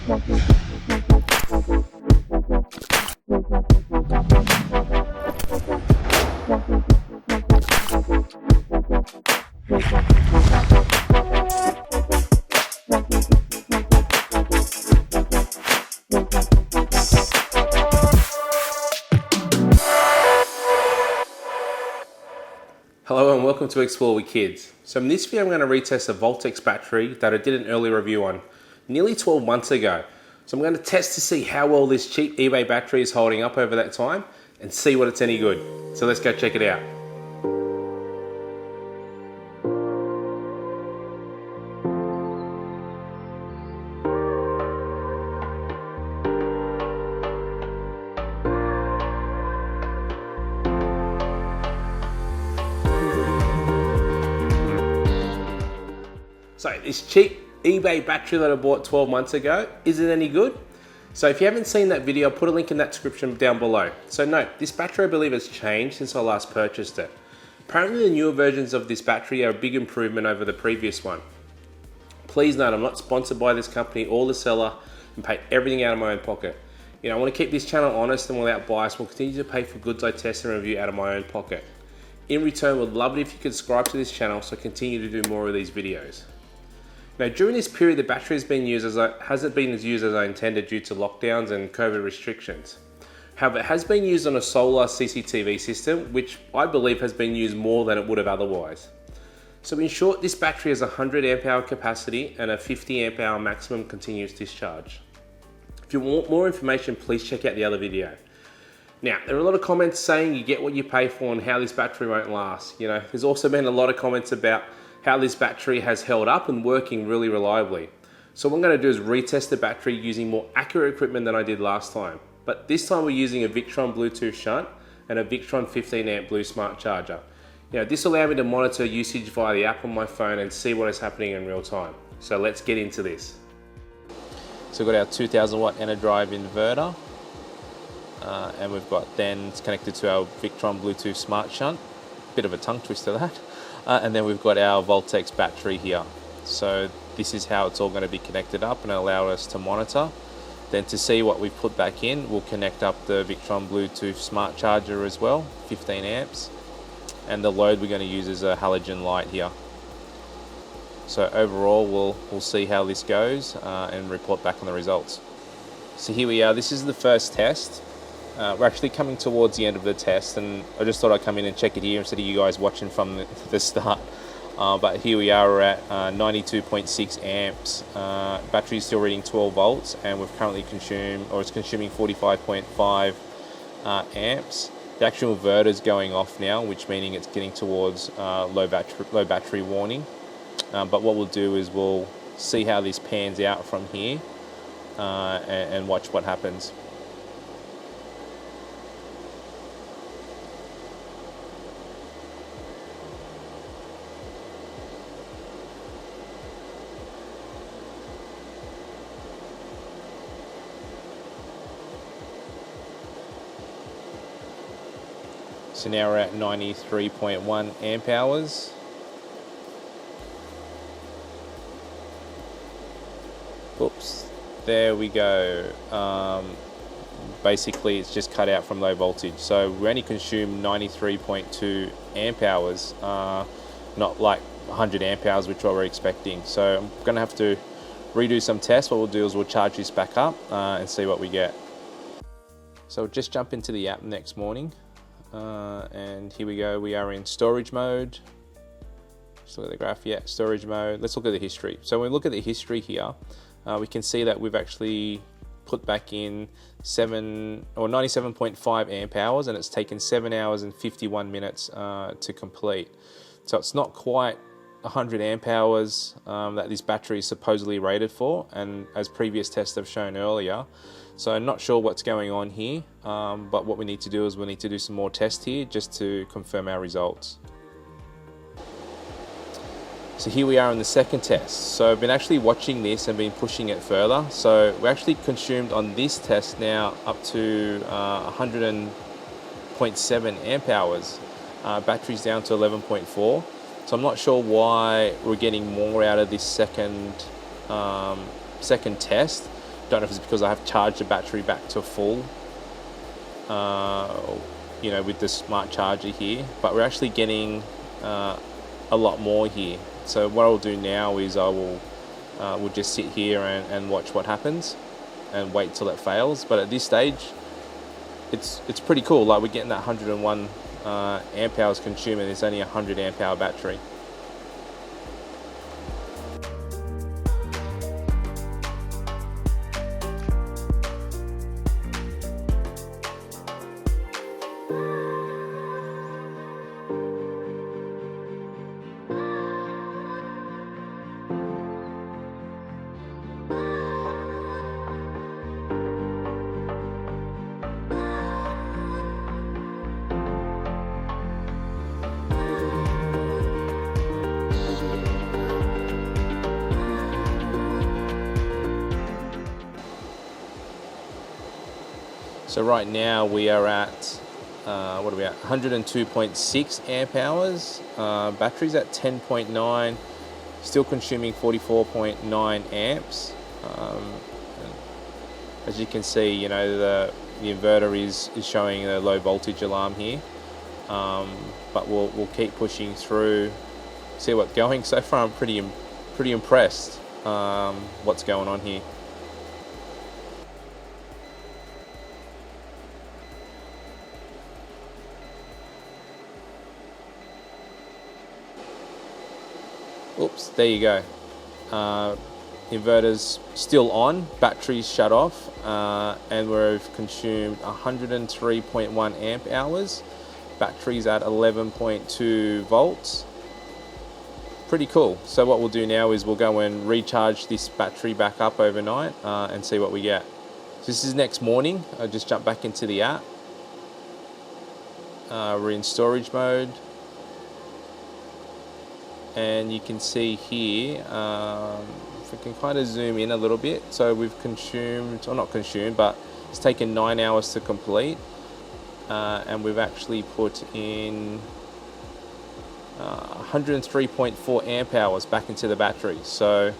Hello and welcome to Explore with Kids. So in this video I'm going to retest a Voltax battery that I did an early review on nearly 12 months ago. So I'm going to test to see how well this cheap eBay battery is holding up over that time and see what it's any good. So let's go check it out. So this cheap eBay battery that I bought 12 months ago, is it any good? So if you haven't seen that video, I'll put a link in that description down below. So note, this battery I believe has changed since I last purchased it. Apparently the newer versions of this battery are a big improvement over the previous one. Please note, I'm not sponsored by this company or the seller and pay everything out of my own pocket. You know, I want to keep this channel honest and without bias. We'll continue to pay for goods I test and review out of my own pocket. In return, would love it if you could subscribe to this channel so I continue to do more of these videos. Now, during this period, the battery hasn't been as used as I intended due to lockdowns and COVID restrictions. However, it has been used on a solar CCTV system, which I believe has been used more than it would have otherwise. So in short, this battery has a 100 amp hour capacity and a 50 amp hour maximum continuous discharge. If you want more information, please check out the other video. Now, there are a lot of comments saying you get what you pay for and how this battery won't last. You know, there's also been a lot of comments about how this battery has held up and working really reliably. So what I'm going to do is retest the battery using more accurate equipment than I did last time. But this time we're using a Victron Bluetooth shunt and a Victron 15 amp Blue Smart charger. You know, this will allow me to monitor usage via the app on my phone and see what is happening in real time. So let's get into this. So we've got our 2000 watt EnerDrive inverter. And we've got then it's connected to our Victron Bluetooth Smart shunt. Bit of a tongue twister that. And then we've got our Voltax battery here. So this is how it's all going to be connected up and allow us to monitor. Then to see what we've put back in, we'll connect up the Victron Bluetooth Smart Charger as well, 15 amps. And the load we're going to use is a halogen light here. So overall, we'll see how this goes and report back on the results. So here we are, this is the first test. We're actually coming towards the end of the test, and I just thought I'd come in and check it here instead of you guys watching from the start. But here we are, we're at 92.6 amps. Battery is still reading 12 volts, and we've currently consumed, or it's consuming 45.5 amps. The actual inverter is going off now, which meaning it's getting towards low battery warning. But what we'll do is we'll see how this pans out from here and watch what happens. So now we're at 93.1 amp hours. Oops, there we go. Basically, it's just cut out from low voltage. So we only consume 93.2 amp hours, not like 100 amp hours, which we're expecting. So I'm going to have to redo some tests. What we'll do is we'll charge this back up and see what we get. So we'll just jump into the app next morning. And here we go, we are in storage mode. Just look at the graph, yeah, storage mode. Let's look at the history. So when we look at the history here, we can see that we've actually put back in 97.5 amp hours, and it's taken 7 hours and 51 minutes to complete. So it's not quite 100 amp hours that this battery is supposedly rated for, and as previous tests have shown earlier. So I'm not sure what's going on here, but what we need to do is we need to do some more tests here just to confirm our results. So here we are in the second test. So I've been actually watching this and been pushing it further. So we actually consumed on this test now up to 100.7 amp hours. Battery's down to 11.4. So I'm not sure why we're getting more out of this second test. don't know if it's because I have charged the battery back to full, you know, with the smart charger here, but we're actually getting a lot more here. So what I'll do now is I will we'll just sit here and watch what happens and wait till it fails. But at this stage, it's pretty cool. Like, we're getting that 101 amp hours consumed, and it's only a 100 amp hour battery. So right now we are at, what are we at? 102.6 amp hours. Battery's at 10.9, still consuming 44.9 amps. As you can see, you know, the inverter is showing a low voltage alarm here. But we'll keep pushing through, see what's going. So far I'm pretty impressed what's going on here. Oops, there you go. Inverter's still on, battery's shut off, and we've consumed 103.1 amp hours. Battery's at 11.2 volts. Pretty cool. So what we'll do now is we'll go and recharge this battery back up overnight and see what we get. So this is next morning. I just jumped back into the app. We're in storage mode. And you can see here, if we can kind of zoom in a little bit, so we've consumed, or not consumed, but it's taken 9 hours to complete, and we've actually put in 103.4 amp hours back into the battery. So,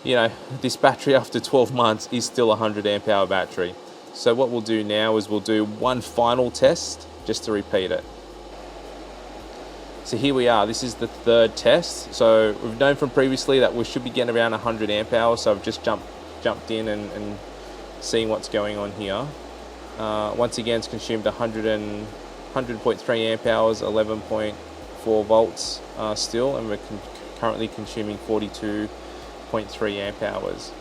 you know, this battery after 12 months is still a 100 amp hour battery. So what we'll do now is we'll do one final test just to repeat it. So here we are, this is the third test. So we've known from previously that we should be getting around 100 amp hours, so I've just jumped in and seeing what's going on here. Once again, it's consumed 100.3 amp hours, 11.4 volts still, and we're currently consuming 42.3 amp hours.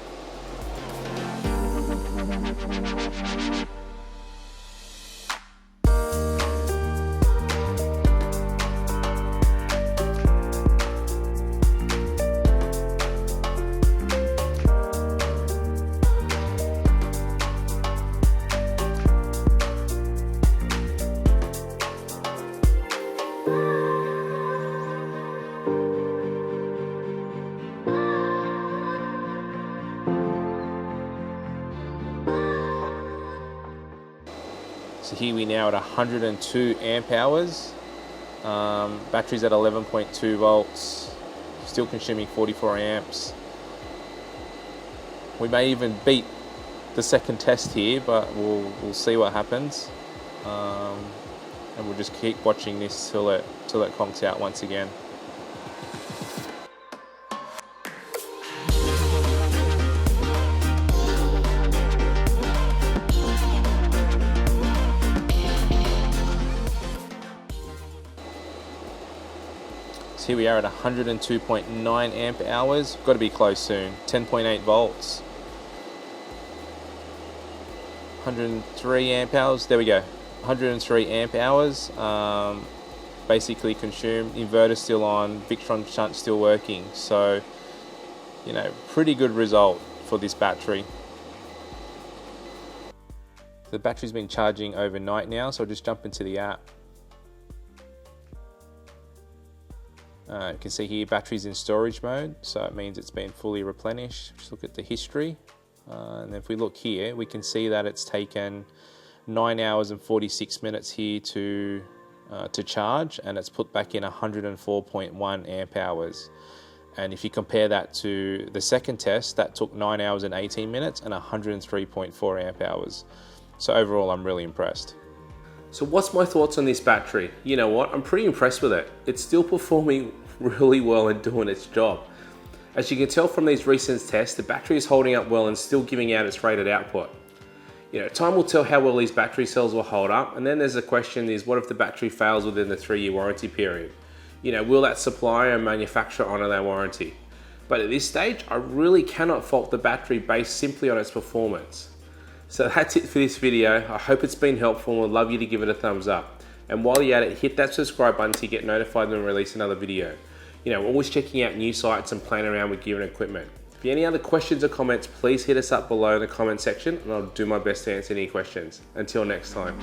So here we now at 102 amp hours. Battery's at 11.2 volts, still consuming 44 amps. We may even beat the second test here, but we'll see what happens. And we'll just keep watching this till it conks out once again. So here we are at 102.9 amp hours. Got to be close soon. 10.8 volts. 103 amp hours. There we go. 103 amp hours. Basically consumed. Inverter still on. Victron shunt still working. So, you know, pretty good result for this battery. The battery's been charging overnight now, so I'll just jump into the app. You can see here battery's in storage mode, so it means it's been fully replenished. Just look at the history, and if we look here, we can see that it's taken 9 hours and 46 minutes here to charge, and it's put back in 104.1 amp hours. And if you compare that to the second test, that took 9 hours and 18 minutes and 103.4 amp hours. So overall, I'm really impressed. So what's my thoughts on this battery? You know what, I'm pretty impressed with it. It's still performing really well and doing its job. As you can tell from these recent tests, the battery is holding up well and still giving out its rated output. You know, time will tell how well these battery cells will hold up, and then there's the question is, what if the battery fails within the 3-year warranty period? You know, will that supplier and manufacturer honor their warranty? But at this stage, I really cannot fault the battery based simply on its performance. So that's it for this video. I hope it's been helpful and would love you to give it a thumbs up. And while you're at it, hit that subscribe button to get notified when we release another video. You know, we're always checking out new sites and playing around with gear and equipment. If you have any other questions or comments, please hit us up below in the comment section and I'll do my best to answer any questions. Until next time.